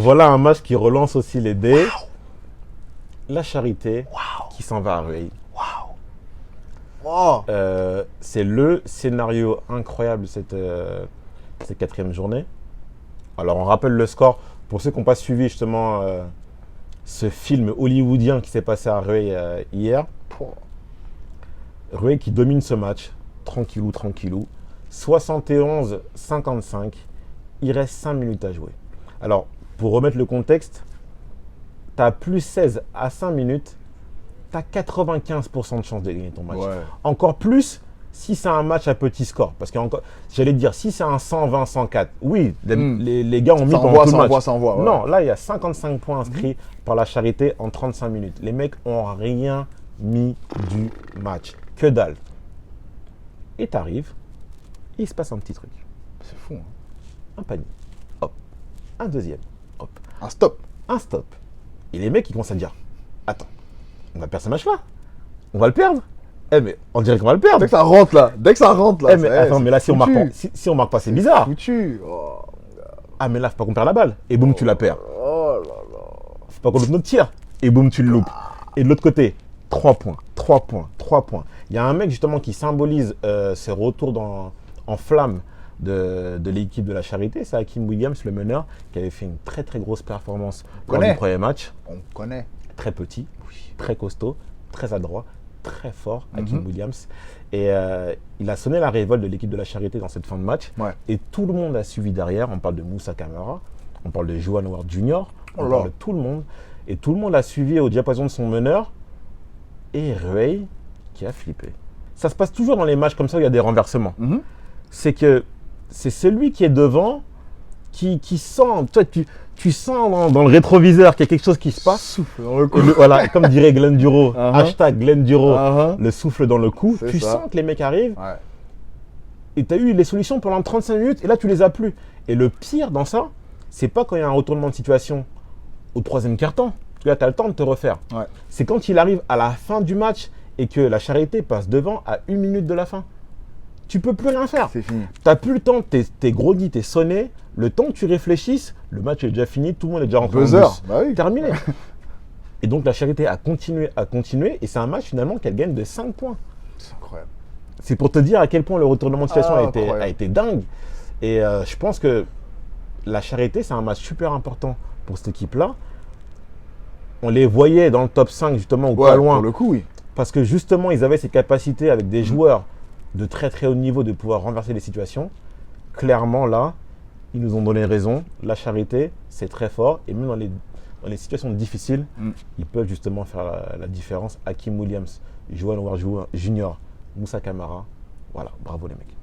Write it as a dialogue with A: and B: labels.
A: voilà un match qui relance aussi les dés. La Charité qui s'en va à Rueil. C'est le scénario incroyable de cette quatrième journée. Alors, on rappelle le score pour ceux qui n'ont pas suivi justement ce film hollywoodien qui s'est passé à Rueil hier. Rueil qui domine ce match, tranquillou. 71-55. Il reste 5 minutes à jouer. Alors, pour remettre le contexte, tu as plus 16 à 5 minutes, tu as 95% de chance de gagner ton match.
B: Ouais.
A: Encore plus si c'est un match à petit score. Parce que j'allais te dire, si c'est un 120-104, oui, les gars ont mis pendant tout le match.
B: Ça envoie.
A: Non, là, il y a 55 points inscrits par la Charité en 35 minutes. Les mecs n'ont rien mis du match. Que dalle. Et t'arrives, il se passe un petit truc.
B: C'est fou. Hein.
A: Un panier. Hop. Un deuxième. Hop.
B: Un stop.
A: Un stop. Et les mecs, ils commencent à dire, attends, on va perdre ce match-là. On va le perdre. Eh mais on dirait qu'on va le perdre.
B: Dès que ça rentre là.
A: Eh mais attends, mais là si on marque pas, c'est bizarre.
B: Foutu. Oh.
A: Ah mais là, faut pas qu'on perde la balle. Et boum, tu la perds.
B: Oh là là.
A: Faut pas qu'on loupe notre tir. Et boum, tu le loupes. Et de l'autre côté, 3 points. Il y a un mec justement qui symbolise ce retour en flamme de l'équipe de la Charité. C'est Hakim Williams, le meneur, qui avait fait une très grosse performance lors du premier match.
B: On connaît.
A: Très petit, très costaud, très adroit, très fort, Hakim Williams. Et il a sonné la révolte de l'équipe de la Charité dans cette fin de match.
B: Ouais.
A: Et tout le monde a suivi derrière. On parle de Moussa Camara, on parle de Johan Howard Jr., on parle de tout le monde. Et tout le monde a suivi au diapason de son meneur. Et Rueil qui a flippé. Ça se passe toujours dans les matchs comme ça où il y a des renversements. C'est que c'est celui qui est devant qui sent, tu sens dans le rétroviseur qu'il y a quelque chose qui se passe.
B: Souffle dans le cou.
A: Voilà, comme dirait Glenn Duro, hashtag Glenn Duro, le souffle dans le cou. Tu
B: ça.
A: sens que les mecs arrivent et tu as eu les solutions pendant 35 minutes et là tu les as plus. Et le pire dans ça, c'est pas quand il y a un retournement de situation au troisième quart-temps. Là, tu as le temps de te refaire. C'est quand il arrive à la fin du match et que la Charité passe devant à 1 minute de la fin. Tu peux plus rien faire.
B: C'est fini.
A: Tu n'as plus le temps, t'es groggy, t'es sonné. Le temps que tu réfléchisses, le match est déjà fini, tout le monde est déjà rentré en bus. Terminé. Et donc la Charité a continué et c'est un match finalement qu'elle gagne de 5 points.
B: C'est incroyable.
A: C'est pour te dire à quel point le retournement de situation a été dingue. Et je pense que la Charité, c'est un match super important pour cette équipe-là. On les voyait dans le top 5 justement ou pas loin.
B: Pour le coup, oui.
A: Parce que justement, ils avaient ces capacités avec des joueurs de très haut niveau de pouvoir renverser les situations. Clairement, là, ils nous ont donné raison. La Charité, c'est très fort. Et même dans les situations difficiles, ils peuvent justement faire la différence. Hakim Williams, Johan Howard Jr., Moussa Camara. Voilà, bravo les mecs.